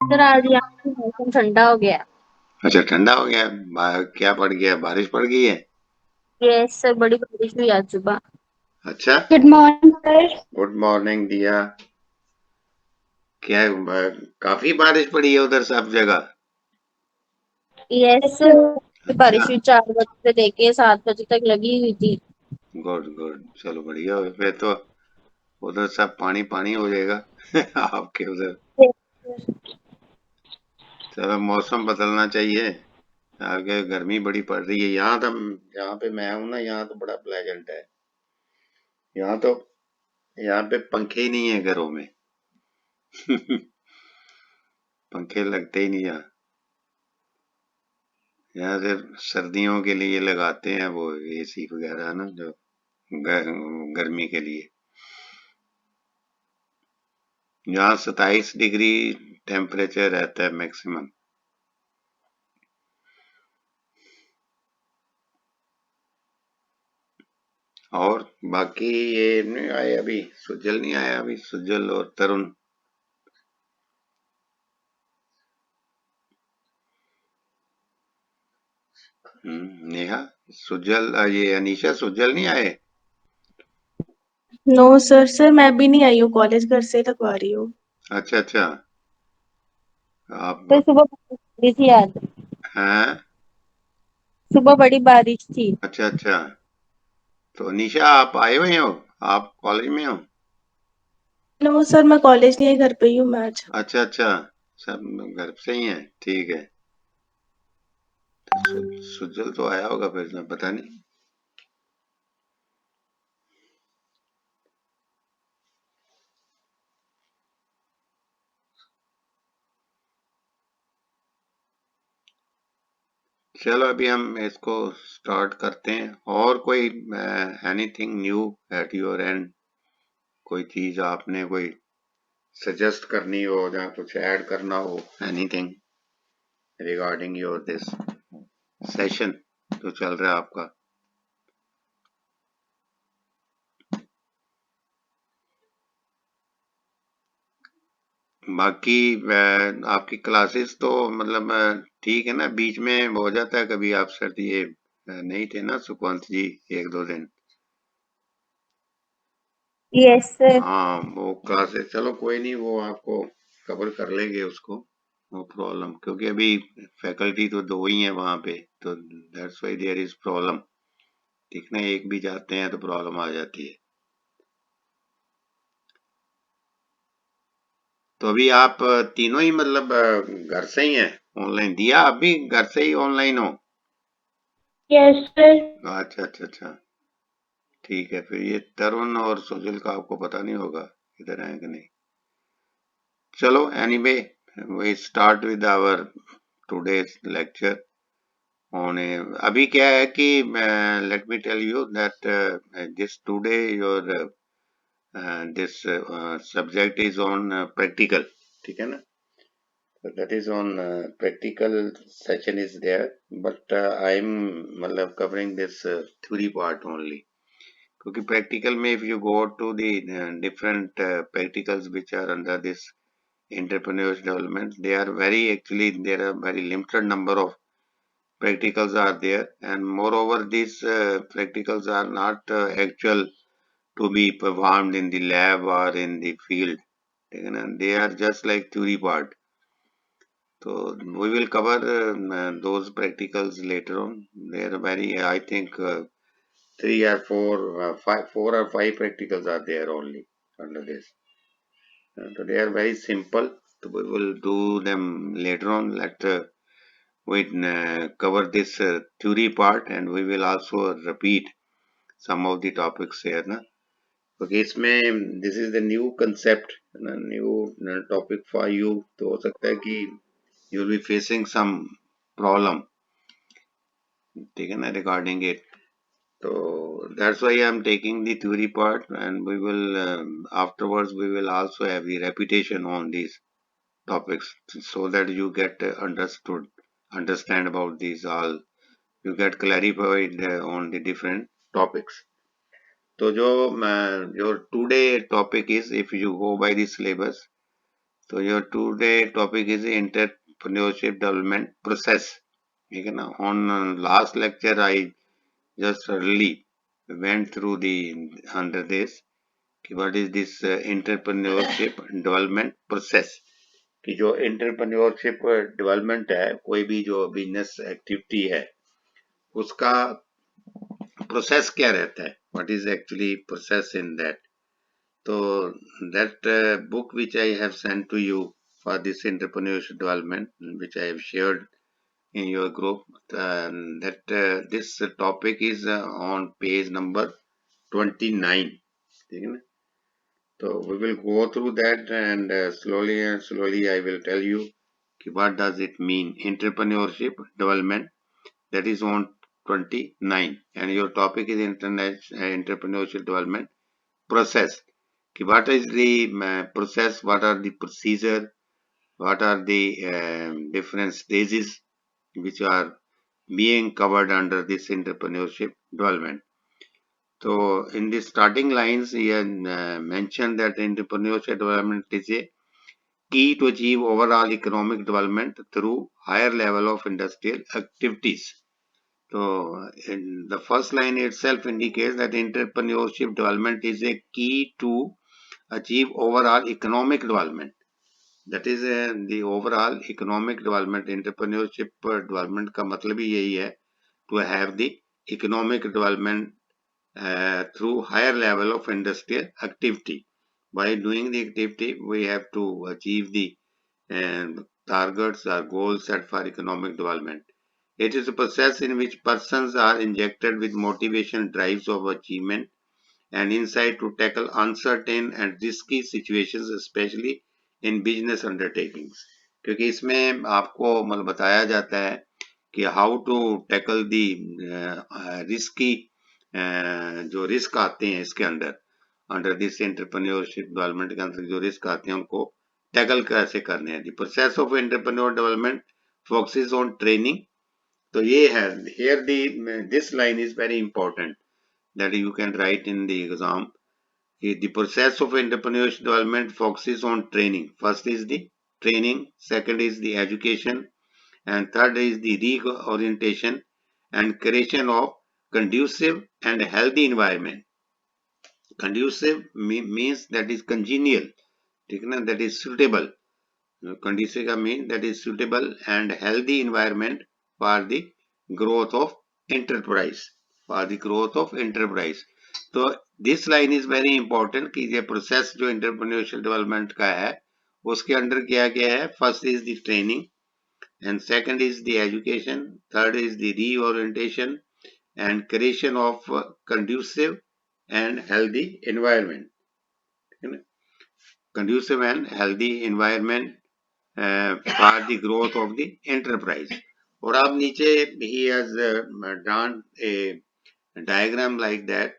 Sir आज यहाँ पे मौसम ठंडा हो गया। अच्छा, ठंडा हो गया। क्या पड़ गया? बारिश पड़ गई है? यस सर, बड़ी बारिश हुई आज सुबह। अच्छा। Good morning sir. Good morning दिया। क्या काफी बारिश पड़ी है उधर सब जगह? यस सर, अच्छा। बारिश हुई 4 बजे से लेके 7 बजे तक लगी हुई थी। गुड गुड, चलो बढ़िया हो फिर तो। उधर सब पानी पानी हो जाएगा आपके उधर। Yes, sir। चलो, मौसम बदलना चाहिए। आगे गर्मी बड़ी पड़ रही है। यहाँ तो यहाँ पे मैं हूँ ना, यहाँ तो बड़ा प्लेजेंट है। यहाँ तो यहाँ पे पंखे ही नहीं है घरों में पंखे लगते ही नहीं यहाँ। यहाँ सिर्फ सर्दियों के लिए लगाते हैं वो एसी वगैरह ना, जो गर्मी के लिए। यहाँ 27 डिग्री टेम्परेचर रहता है मैक्सिमम। और बाकी ये नहीं आए अभी, सुजल नहीं आया अभी, सुजल और तरुण। नेहा, सुजल, ये अनीशा, सुजल नहीं आए? नो सर, मैं भी नहीं आई हूँ कॉलेज, घर से लगवा रही हूँ। अच्छा अच्छा। आप तो सुबह बारिश हुई थी आज। हैं? सुबह बड़ी बारिश थी। अच्छा अच्छा। तो अनीशा, आप आए हुए हो? आप कॉलेज में हो? नो सर, मैं कॉलेज नहीं आई, घर पे ही हूँ मैं आज। अच्छा अच्छा। सब घर से ही हैं, ठीक है। सुजल तो आया होगा फिर तो, पता नहीं। चलो, अभी हम इसको स्टार्ट करते हैं। और कोई anything new at your and? कोई चीज आपने कोई सजेस्ट करनी हो या कुछ ऐड करना हो, anything regarding your this session जो चल रहा है आपका? बाकी आपकी क्लासेस तो मतलब ठीक है ना? बीच में हो जाता है कभी आप सर, ये नहीं थे ना सुकांत जी, एक दो दिन? Yes sir. हाँ, वो क्लासेस, चलो कोई नहीं, वो आपको कवर कर लेंगे उसको। नो प्रॉब्लम, क्योंकि अभी फैकल्टी तो दो ही है वहां पे, तो that's why there is problem. ठीक ना, एक भी जाते हैं तो प्रॉब्लम आ जाती है। तो अभी आप तीनों ही मतलब घर से ही हैं? ऑनलाइन दिया, आप भी घर से ही ऑनलाइन हो? Yes sir. अच्छा अच्छा अच्छा। ठीक है, फिर ये तरुण और सुजल का आपको पता नहीं होगा इधर है कि नहीं। चलो, anyway, we start with our today's lecture on. अभी क्या है कि let me tell you that this today your this subject is on practical. ठीक है ना? So that is on practical session is there, but I'm मतलब covering this theory part only. क्योंकि practical में if you go to the different practicals which are under this entrepreneurship development, they are very, actually there are very limited number of practicals are there, and moreover these practicals are not actual to be performed in the lab or in the field. ठीक है ना? They are just like theory part. So we will cover those practicals later on. They are very, I think, three or four, four or five practicals are there only under this. So they are very simple. So we will do them later on. Let we cover this theory part, and we will also repeat some of the topics here. Na? Okay, इसमें this is the new concept, new topic for you. तो हो सकता है कि you will be facing some problem, ठीक है ना, regarding it. So that's why I'm taking the theory part, and we will afterwards we will also have the repetition on these topics, so that you get understand about these all. You get clarified on the different topics. तो जो your today topic is, if you go by the syllabus, तो your today topic is entrepreneurship development process. ठीक है ना. On last lecture I just early went through the under this कि what is this entrepreneurship development process. कि जो entrepreneurship development है, कोई भी जो बिजनेस एक्टिविटी है उसका प्रोसेस क्या रहता है, what is actually process in that. So that book which I have sent to you for this entrepreneurship development, which I have shared in your group, that this topic is on page number 29. ठीक है ना. So we will go through that and slowly I will tell you what does it mean entrepreneurship development. That is on 29 and your topic is entrepreneurship development process. What is the process, what are the procedure, what are the different stages which are being covered under this entrepreneurship development. So in the starting lines he mentioned that entrepreneurship development is a key to achieve overall economic development through higher level of industrial activities. So in the first line itself indicates that entrepreneurship development is a key to achieve overall economic development. That is the overall economic development. Entrepreneurship development का मतलब ही यही है to have the economic development through higher level of industrial activity. By doing the activity, we have to achieve the targets or goals set for economic development. It is a process in which persons are injected with motivation, drives of achievement, and insight to tackle uncertain and risky situations, especially in business undertakings. क्योंकि इसमें आपको मतलब बताया जाता है कि how to tackle the risky जो risk आते हैं इसके अंडर दिस एंटरप्रेन्योरशिप डेवलपमेंट के अंदर जो रिस्क आते हैं उनको टैकल कैसे करने हैं. The process of entrepreneur development focuses on training. तो ये है here the this line is very important that you can write in the exam. The process of entrepreneurship development focuses on training. First is the training, second is the education, and third is the reorientation and creation of conducive and healthy environment. Conducive means that is congenial, that is suitable. Conducive means that is suitable and healthy environment for the growth of enterprise. For the growth of enterprise. तो this line is very important कि ये process जो entrepreneurship development का है उसके under किया गया है. First is the training and second is the education, third is the reorientation and creation of conducive and healthy environment. Conducive and healthy environment for the growth of the enterprise. और आप नीचे he has drawn a diagram like that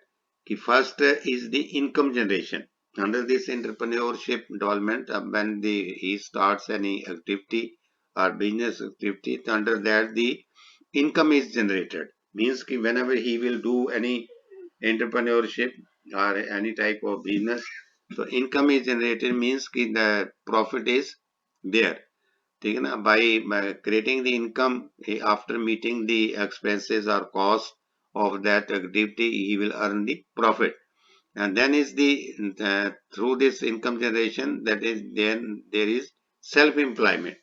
कि first is the income generation. Under this entrepreneurship development, when he starts any activity or business activity, under that the income is generated. Means कि whenever he will do any entrepreneurship or any type of business, so income is generated means कि the profit is there. ठीक है ना. by creating the income after meeting the expenses or cost of that activity he will earn the profit, and then is the through this income generation that is then there is self employment.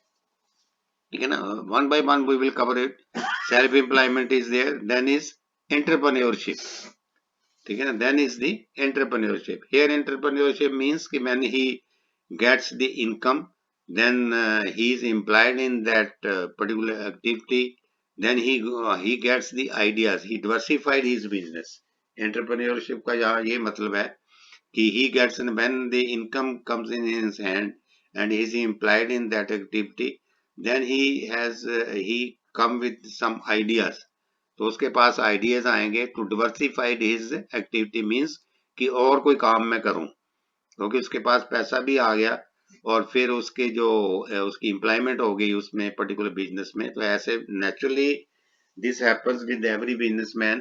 ठीक है ना. one by one we will cover it. Self employment is there, then is entrepreneurship. ठीक है ना. then is the entrepreneurship. Here entrepreneurship means कि when he gets the income, then he is employed in that particular activity, then he gets the ideas, he diversified his business. Entrepreneurship का यहाँ ये मतलब है कि he gets when the income comes in his hand and he is employed in that activity, then he come with some ideas. तो उसके पास ideas आएंगे to diversified his activity means कि और कोई काम मैं करूं क्योंकि उसके पास पैसा भी आ गया और फिर उसके जो उसकी एम्प्लॉयमेंट हो गई उसमें पर्टिकुलर बिजनेस में. तो ऐसे naturally this happens with every businessman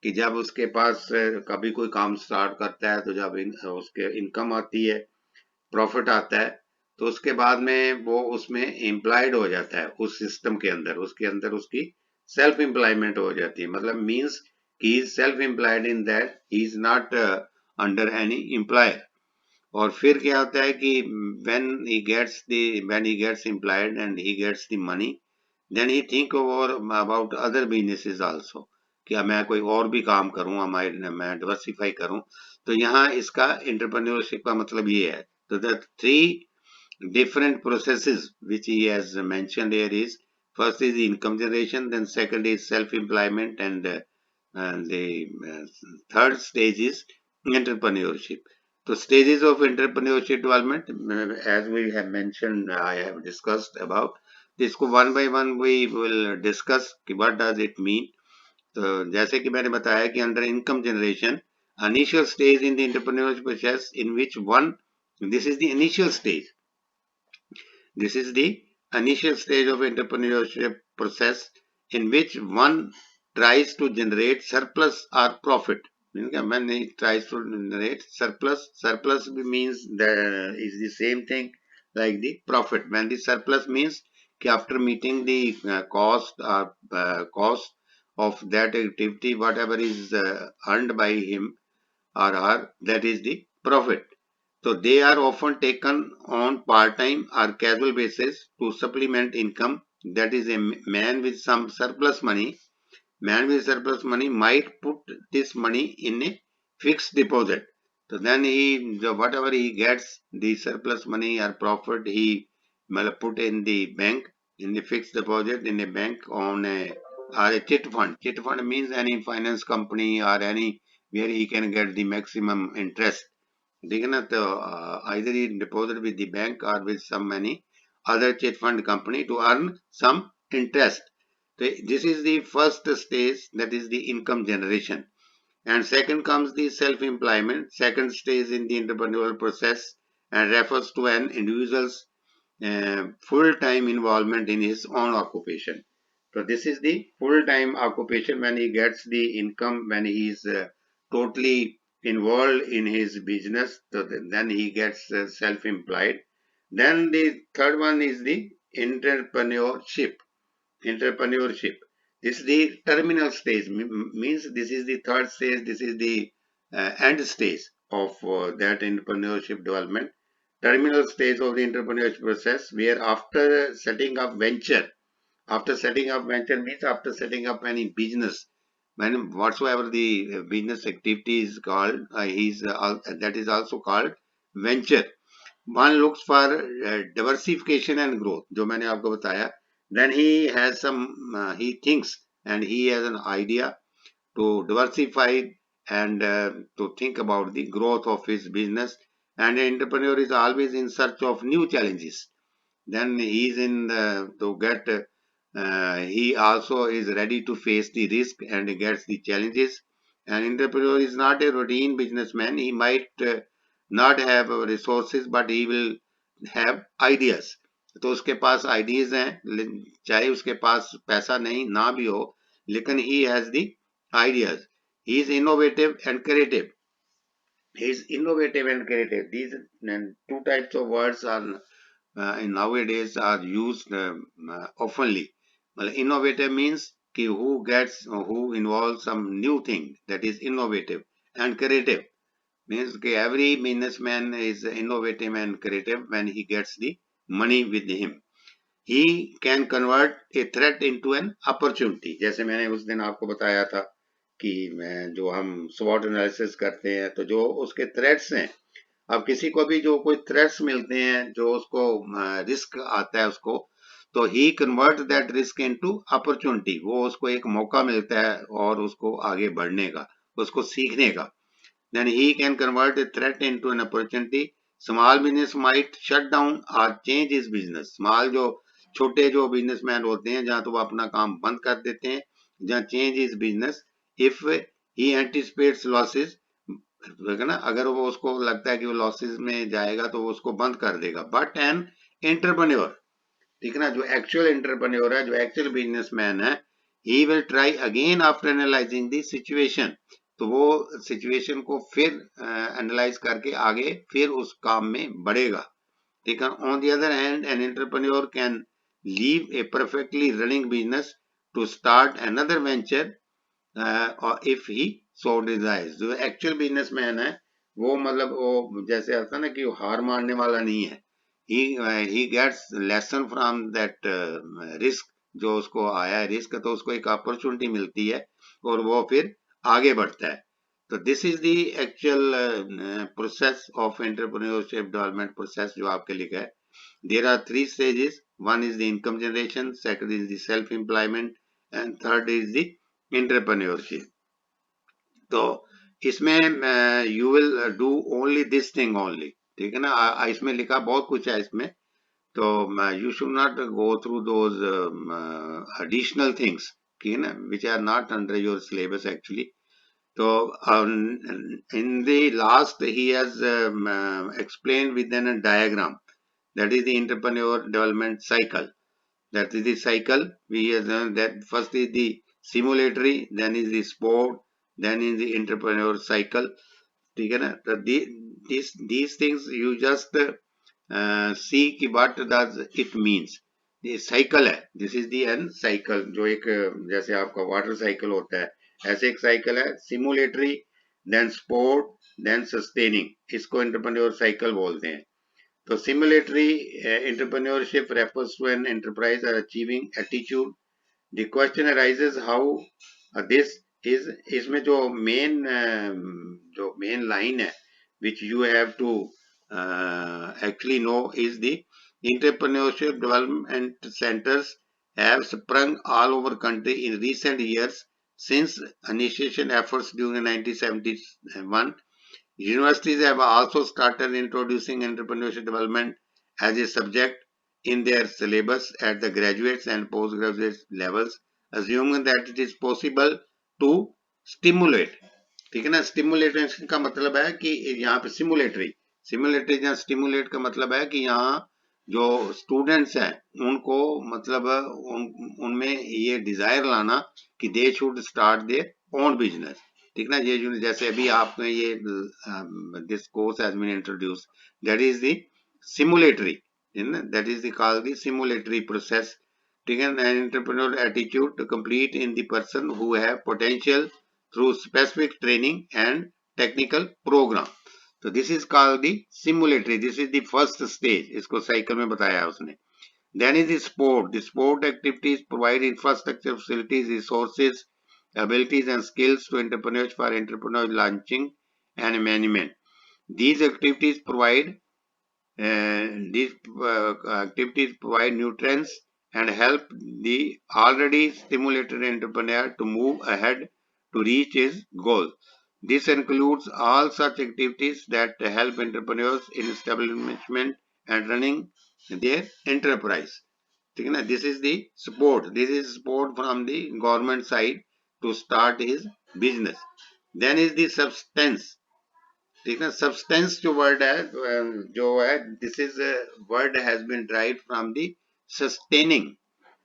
कि जब उसके पास कभी कोई काम स्टार्ट करता है तो जब उसके इनकम आती है, प्रॉफिट आता है, तो उसके बाद में वो उसमें एम्प्लॉयड हो जाता है उस सिस्टम के अंदर, उसके अंदर उसकी सेल्फ एम्प्लॉयमेंट हो जाती है, मतलब means he is self employed in that he is not under any employer. और फिर क्या होता है कि when he gets employed and he gets the money, then he think over about other businesses also, कि मैं कोई और भी काम करूं, मैं डिवर्सिफाई करूं। तो यहाँ इसका एंटरप्रेन्योरशिप का मतलब ये है। तो the three different processes which he has mentioned here is, first is income generation, then second is self-employment, and the third stage is entrepreneurship. So stages of entrepreneurship development, as we have mentioned, I have discussed about this को one by one we will discuss कि what does it mean. तो जैसे कि मैंने बताया कि under income generation, initial stage in the entrepreneurship process in which one, this is the initial stage. This is the initial stage of entrepreneurship process in which one tries to generate surplus or profit. When he tries to generate surplus, surplus means is the same thing like the profit. When the surplus means after meeting the cost of that activity, whatever is earned by him or her, that is the profit. So they are often taken on part-time or casual basis to supplement income. That is, a man with some surplus money. Man with surplus money might put this money in a fixed deposit. So then whatever he gets, the surplus money or profit, he will put in the bank, in the fixed deposit in a bank on a or a chit fund. Chit fund means any finance company or any where he can get the maximum interest. ठीक है ना। तो either he deposit with the bank or with some any other chit fund company to earn some interest. So this is the first stage, that is the income generation. And second comes the self-employment. Second stage in the entrepreneurial process and refers to an individual's full-time involvement in his own occupation. So this is the full-time occupation when he gets the income, when he is totally involved in his business. So then he gets self-employed. Then the third one is the entrepreneurship. Entrepreneurship. This is the terminal stage, means this is the third stage, this is the end stage of that entrepreneurship development. Terminal stage of the entrepreneurship process, where after setting up venture means after setting up any business, when whatsoever the business activity is called, that is also called venture. One looks for diversification and growth, जो मैंने आपको बताया. Then he has he thinks and he has an idea to diversify and to think about the growth of his business. And the entrepreneur is always in search of new challenges. Then he is he also is ready to face the risk and gets the challenges. An entrepreneur is not a routine businessman. He might not have resources, but he will have ideas. तो उसके पास ideas हैं, चाहे उसके पास पैसा नहीं ना भी हो, लेकिन he has the ideas. He is innovative and creative. He is innovative and creative. These two types of words are nowadays are used oftenly. Well, innovative means who involves some new thing, that is innovative. And creative means every businessman is innovative and creative when he gets the money with him. He can convert a threat into an opportunity. जैसे मैंने उस दिन आपको बताया था कि जो हम SWOT एनालिसिस करते हैं, तो जो उसके थ्रेट्स हैं, अब किसी को भी जो कोई थ्रेट्स मिलते हैं, जो उसको रिस्क आता है उसको, तो he convert that risk into opportunity. वो उसको एक मौका मिलता है और उसको आगे बढ़ने का, उसको सीखने का. Then he can convert a threat into an opportunity. Small business might shut down or change his business. Small जो छोटे जो बिजनेसमैन होते हैं, जहाँ तो वो अपना काम बंद कर देते हैं, जहाँ change is business if he anticipates losses, ना, अगर वो उसको लगता है कि वो लॉसेस में जाएगा तो वो उसको बंद कर देगा. बट एन एंटरप्रेन्योर, ठीक है ना, जो एक्चुअल एंटरप्रेन्योर है, जो एक्चुअल बिजनेसमैन है, he will try again after analysing the situation. तो वो सिचुएशन को फिर एनालाइज करके आगे फिर उस काम में बढ़ेगा. ठीक है. On the other hand, an entrepreneur can leave a perfectly running business to start another venture और इफ ही सो डिजायर्स. जो एक्चुअल बिजनेसमैन है वो मतलब वो जैसे आता है ना कि वो हार मारने वाला नहीं है. He gets lesson from that risk. जो उसको आया है रिस्क तो उसको एक अपॉर्चुनिटी मिलती है और वो फिर आगे बढ़ता है. तो this is the actual process of entrepreneurship development process जो आपके लिखा है. There are three stages. One is the income generation, second is the self-employment, and third is the entrepreneurship. तो इसमें you will do only this thing only. ठीक है ना. इसमें लिखा बहुत कुछ है इसमें. तो you should not go through those additional things, ठीक है ना, which are not under your syllabus actually. So in the last he has explained within a diagram. That is the entrepreneur development cycle. That is the cycle we have done. That first is the simulatory, then is the sport, then is the entrepreneur cycle. ठीक है ना. तो these things you just see कि what does it means. ये cycle है. This is the an cycle जो एक जैसे आपका वाटर साइकिल होता है ऐसे एक साइकिल है. सिमुलेटरी, देन स्पोर्ट, देन सस्टेनिंग. इसको एंटरप्रेन्योर साइकिल बोलते हैं. So simulatory entrepreneurship refers to an enterprise or achieving attitude. The question arises how this is. इसमें जो main line है which you have to actually know is the entrepreneurship development centers have sprung all over country in recent years since initiation efforts during 1971. Universities have also started introducing entrepreneurship development as a subject in their syllabus at the graduates and postgraduate levels, assuming that it is possible to stimulate. ठीक है ना. Stimulation का मतलब है कि यहाँ पे सिमुलेटरी या स्टिमुलेट का मतलब है कि यहाँ जो स्टूडेंट्स हैं उनको मतलब उनमें ये डिजायर लाना कि they should start their own business. ठीक ना. ये जैसे अभी आपने ये this course has been introduce, that is the simulatory, that is the called the simulatory process. ठीक है. An entrepreneur attitude to complete in the person who have potential through specific training and technical program. So this is called the simulatory. This is the first stage. इसको cycle में बताया है उसने. Then is the sport. The sport activities provide infrastructure, facilities, resources, abilities and skills to entrepreneurs for entrepreneur launching and management. These activities provide activities provide nutrients and help the already stimulated entrepreneur to move ahead to reach his goal. This includes all such activities that help entrepreneurs in establishment and running their enterprise. This is the support. This is support from the government side to start his business. Then is the substance. ठीक है. Substance जो word है जो है this is word has been derived from the sustaining.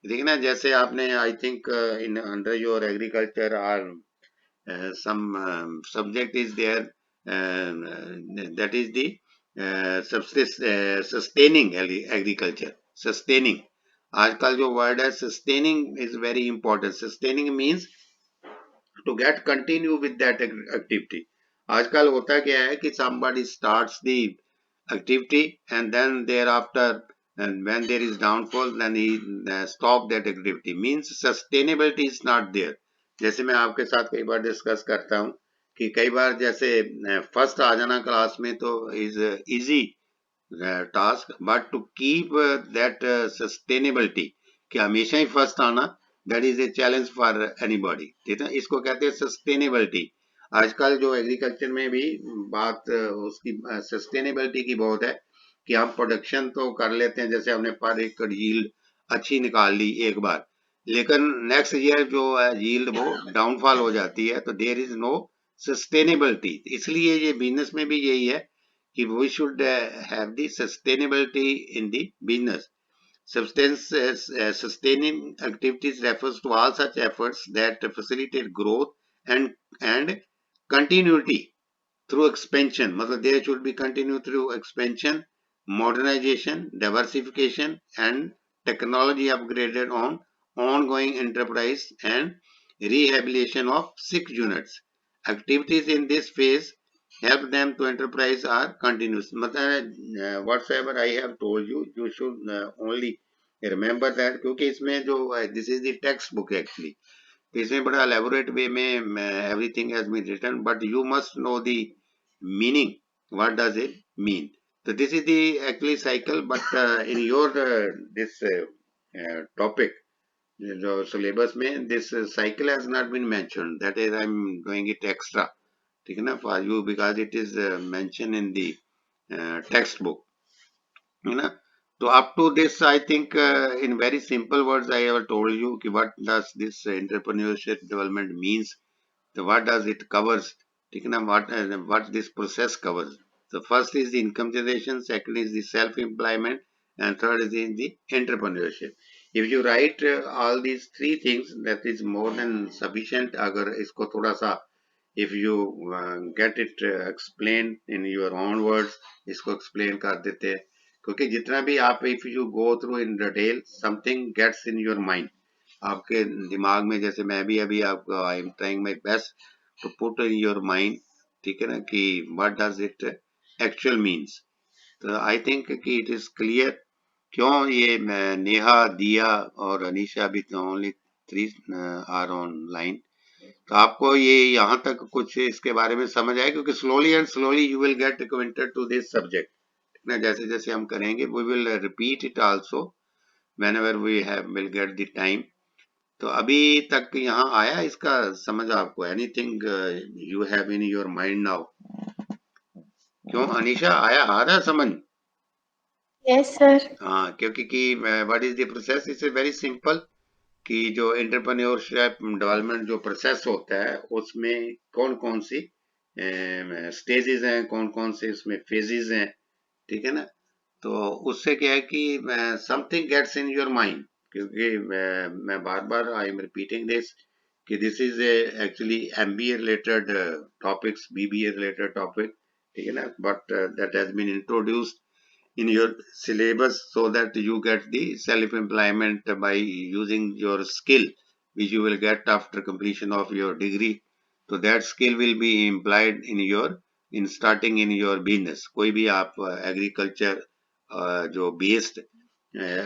ठीक है ना. जैसे आपने I think in under your agriculture और some subject is there that is the sustaining agriculture. Sustaining. आजकल जो वर्ड है sustaining is very important. Sustaining means to get continue with that activity. आजकल होता क्या है कि somebody starts the activity and then thereafter and when there is downfall then he stop that activity. Means sustainability is not there. जैसे मैं आपके साथ कई बार डिस्कस करता हूँ कि कई बार जैसे फर्स्ट आ जाना क्लास में तो is easy task, but to keep that sustainability कि हमेशा ही फर्स्ट आना, that is a challenge for anybody. ठीक है. इसको कहते हैं सस्टेनेबिलिटी. आजकल जो एग्रीकल्चर में भी बात उसकी सस्टेनेबिलिटी की बहुत है कि हम प्रोडक्शन तो कर लेते हैं, जैसे हमने पर एकड़ यील्ड अच्छी निकाल ली एक बार, लेकिन नेक्स्ट ईयर जो है यील्ड वो डाउनफॉल हो जाती है, तो देयर इज नो सस्टेनेबिलिटी. इसलिए ये बिजनेस में भी यही है कि we should have the sustainability in the business. Sustaining activities refers to all such efforts that facilitate growth and continuity through expansion. मतलब there should be continue through expansion modernization, diversification, and technology upgraded on ongoing enterprise and rehabilitation of 6 units. Activities in this phase help them to enterprise are continuous. मतलब whatsoever I have told you, you should only remember that क्योंकि इसमें जो this is the text book actually. तो इसमें बड़ा elaborate way में everything has been written, but you must know the meaning. What does it mean? So this is the actually cycle, but in your this topic, the syllabus में this cycle has not been mentioned. That is, I'm doing it extra. ठीक है ना, for you because it is mentioned in the textbook. You know, so up to this, I think in very simple words, I have told you कि what does this entrepreneurship development means. So what does it covers? ठीक है ना, what this process covers. So first is the income generation, second is the self-employment, and third is the entrepreneurship. If you write all these three things, that is more than sufficient. अगर इसको थोड़ा सा if you get it explained in your own words, इसको explain कर देते हैं क्योंकि जितना भी आप if you go through in detail, something gets in your mind. आपके दिमाग में जैसे मैं भी अभी आपको I am trying my best to put in your mind, ठीक है ना, कि what does it actual means. तो आई थिंक कि इट इज क्लियर क्यों ये नेहा, दिया और अनीशा भी ओनली 3 आर ऑनलाइन. तो आपको ये यहाँ तक कुछ इसके बारे में समझ आया क्योंकि slowly and slowly you will get acquainted to this subject ना. जैसे जैसे हम करेंगे we will repeat it also whenever we have will get the time. तो अभी तक यहाँ आया इसका समझ आपको? Anything you have in your mind now? क्यों अनीशा, आया आ रहा समझ? Yes sir. हाँ, क्योंकि कि what is the process, it's very simple कि जो एंटरप्रेन्योरशिप डेवलपमेंट जो प्रोसेस होता है उसमें कौन कौन सी स्टेजेस हैं, कौन कौन से इसमें फेजेस हैं, ठीक है ना. तो उससे क्या है कि something gets in your mind क्योंकि मैं बार बार आई एम रिपीटिंग दिस कि this is actually MBA related topics, BBA related topic, ठीक है ना, but that has been introduced in your syllabus so that you get the self employment by using your skill which you will get after completion of your degree. So that skill will be employed in your in starting in your business. कोई भी आप agriculture जो based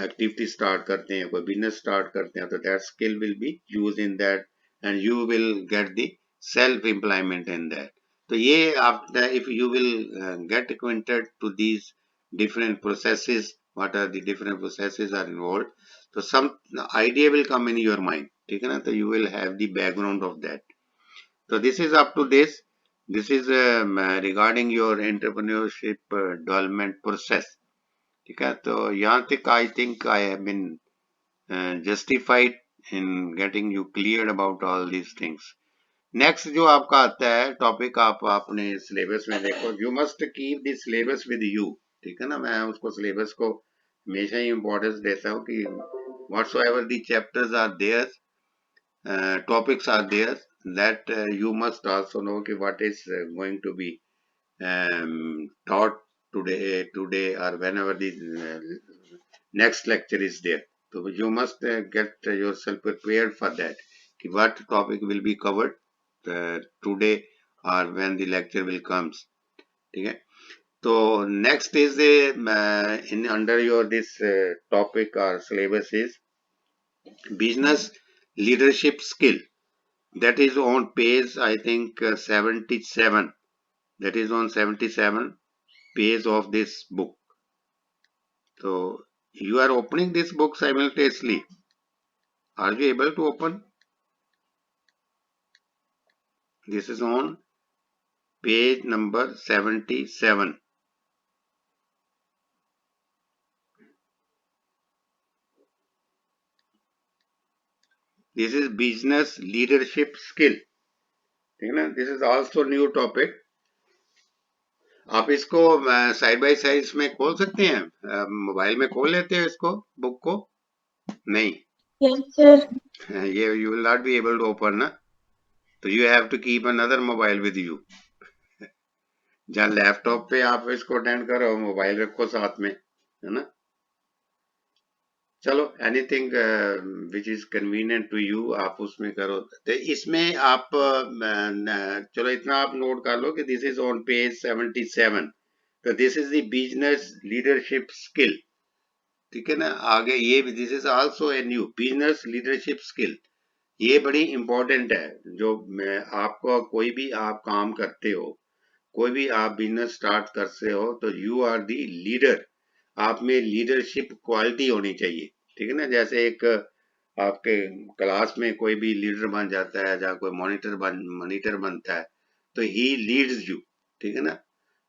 activity start करते हैं, कोई business start करते हैं, तो that skill will be used in that and you will get the self employment in that. तो ये after if you will get acquainted to these different processes, what are the different processes are involved, so some idea will come in your mind, ठीक है ना, तो you will have the background of that. So this is up to this is regarding your entrepreneurship development process, ठीक है. तो यहाँ तक I think I have been justified in getting you cleared about all these things. Next जो आपका आता है topic, आप अपने सिलेबस में देखो, you must keep the syllabus with you, ठीक है ना. मैं उसको सिलेबस को हमेशा ही इम्पोर्टेंस देता हूँ कि whatsoever the chapters are there, topics are there, that you must also know कि what is going to be taught today or whenever the next lecture is there. So you must get yourself prepared for that कि what topic will be covered today or when the lecture will comes, ठीक है. तो next is in under your this topic or syllabus is business leadership skill. That is on page I think 77. That is on 77 page of this book. So you are opening this book simultaneously. Are you able to open? This is on page number 77. This is business leadership skill, ठीक है ना. This is also new topic. आप इसको side by side इसमें खोल सकते हैं, mobile में खोल लेते हैं इसको, बुक को? नहीं, यस सर। ये you will not be able to open ना, तो you have to keep another mobile with you. जहाँ लैपटॉप पे आप इसको अटेंड कर रहे हो, मोबाइल रखो साथ में, है ना। चलो, anything which is convenient to you आप उसमें करो। तो इसमें आप चलो इतना आप नोट कर लो कि दिस इज ऑन पेज 77। तो this is the business leadership skill, ठीक है ना। आगे ये this is also a new business leadership skill, ये बड़ी इंपॉर्टेंट है। जो आपको कोई भी आप काम करते हो, कोई भी आप बिजनेस स्टार्ट करते हो, तो यू आर दी लीडर। आप में लीडरशिप क्वालिटी होनी चाहिए, ठीक है ना। जैसे एक आपके क्लास में कोई भी लीडर बन जाता है, या कोई मॉनिटर बनता है, तो ही लीड्स यू, ठीक है ना।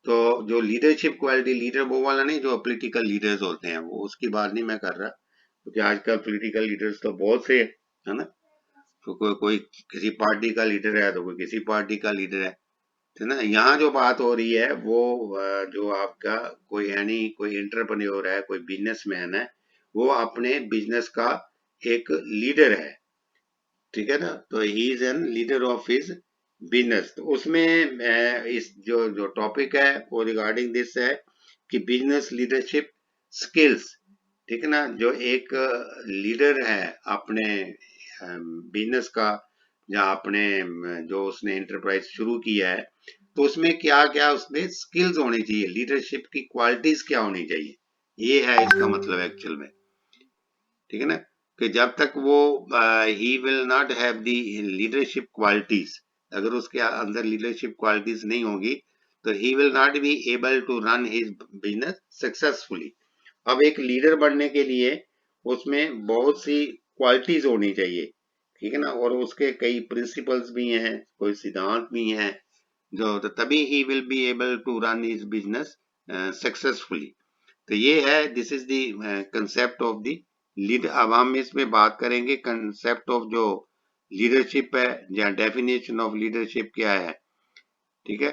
तो जो लीडरशिप क्वालिटी, लीडर वो वाला नहीं जो पॉलिटिकल लीडर्स होते हैं, वो उसकी बात नहीं मैं कर रहा, क्योंकि आजकल पॉलिटिकल लीडर्स तो बहुत से है ना। तो कोई किसी पार्टी का लीडर है, तो कोई किसी पार्टी का लीडर है ना। यहाँ जो बात हो रही है वो जो आपका कोई यानी कोई एंटरप्रेन्योर है, कोई बिजनेसमैन है, वो अपने बिजनेस का एक लीडर है, ठीक है ना। तो he is an leader of his business. तो उसमें इस जो जो टॉपिक है वो रिगार्डिंग दिस है कि बिजनेस लीडरशिप स्किल्स, ठीक है ना। जो एक लीडर है अपने बिजनेस का, या अपने जो उसने एंटरप्राइज शुरू किया है, तो उसमें क्या क्या उसमें स्किल्स होनी चाहिए, लीडरशिप की क्वालिटीज क्या होनी चाहिए, ये है इसका मतलब एक्चुअल में, ठीक है ना। कि जब तक वो he will not have the leadership qualities, अगर उसके अंदर लीडरशिप क्वालिटीज नहीं होगी, तो he will not be able to run his business successfully. अब एक लीडर बनने के लिए उसमें बहुत सी क्वालिटीज होनी चाहिए, ठीक है ना। और उसके कई प्रिंसिपल्स भी हैं, कोई सिद्धांत भी हैं, जो तो तभी he will be able to run his business successfully. तो ये है, this is the concept of the lead. अब हम इसमें बात करेंगे कंसेप्ट ऑफ जो लीडरशिप है, या डेफिनेशन ऑफ लीडरशिप क्या है, ठीक है।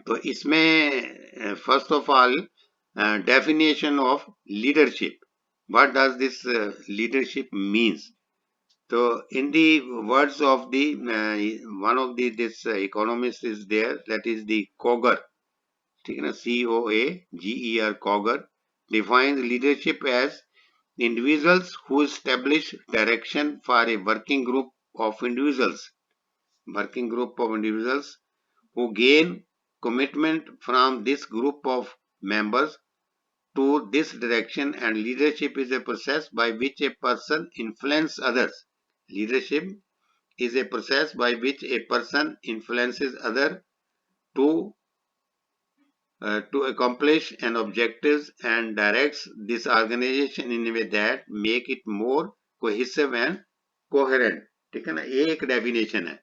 तो इसमें first of all definition of leadership, what does this leadership means. तो in the words of the one of the this economist is there, that is the Koger, ठीक है ना, COAGER, कॉगर defines leadership as individuals who establish direction for a working group of individuals who gain commitment from this group of members to this direction. And leadership is a process by which a person influences others. Leadership is a process by which a person influences others to to accomplish an objectives, and directs this organization in a way that make it more cohesive and coherent, ठीक है ना। ये एक definition है।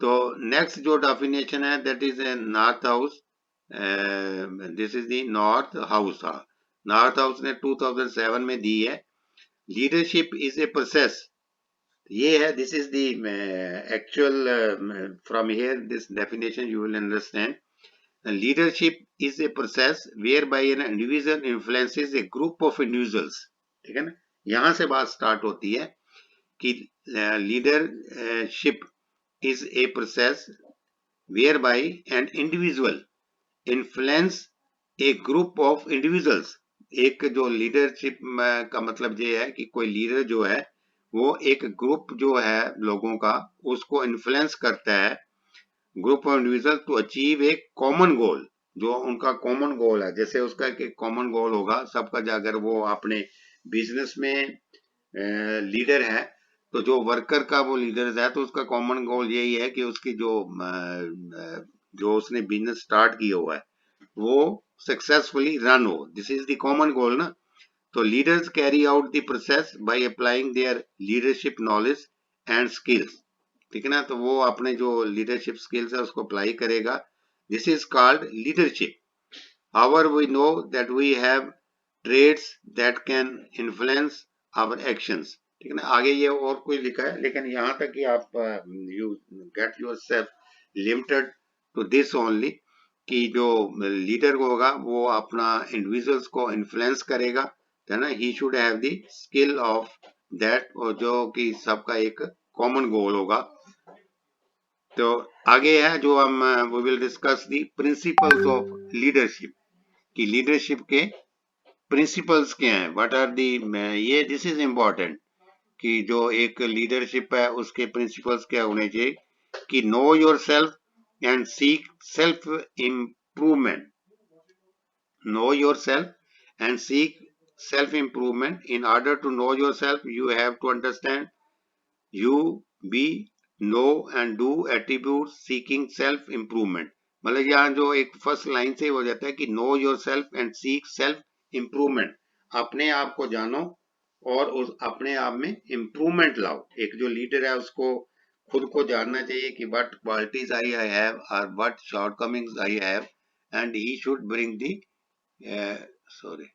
तो next जो definition है, that is a north house, this is the north house. North house ने 2007 में दी है, लीडरशिप इज ए प्रोसेस। ये है, this is the actual from here this definition you will understand. Leadership is a process whereby an individual influences a group of individuals, ठीक है ना। यहां से बात स्टार्ट होती है कि leadership is a process whereby an individual influence a group of individuals। एक जो लीडरशिप का मतलब ये है कि कोई लीडर जो है वो एक ग्रुप जो है लोगों का, उसको इन्फ्लुएंस करता है, group of individual to achieve a common goal. जो उनका कॉमन गोल है, जैसे उसका एक कॉमन गोल होगा सबका, अगर वो अपने बिजनेस में लीडर है, तो जो वर्कर का वो लीडर है, तो उसका कॉमन गोल यही है कि उसकी जो उसने बिजनेस स्टार्ट किया हुआ है वो सक्सेसफुली रन हो। This is the common goal ना। तो leaders carry out the process by applying their leadership knowledge and skills, ठीक है ना। तो वो अपने जो लीडरशिप स्किल्स है उसको अप्लाई करेगा, this is called leadership. However, we know that we have traits that can influence our actions, ठीक है ना। आगे ये और कोई लिखा है, लेकिन यहाँ तक कि आप you get yourself limited to this only, कि जो लीडर होगा वो अपना इंडिविजुअल्स को इन्फ्लुएंस करेगा, है ना। He should have the skill of that, और जो कि सबका एक कॉमन गोल होगा, तो आगे है जो हम we will discuss the principles of leadership, कि लीडरशिप के प्रिंसिपल्स क्या हैं, व्हाट आर दी, ये दिस इज इम्पोर्टेंट कि जो एक लीडरशिप है उसके प्रिंसिपल्स क्या होने चाहिए, कि know your self and seek self improvement, know yourself and seek self improvement. In order to know yourself you have to understand you be know and do attributes seeking self improvement. मतलब यहाँ जो एक first line से हो जाता है कि know your self and seek self improvement, अपने आप को जानो और उस अपने आप में इम्प्रूवमेंट लाओ। एक जो लीडर है उसको खुद को जानना चाहिए कि व्हाट क्वालिटीज आई हैव और what shortcomings I have, and he should bring the sorry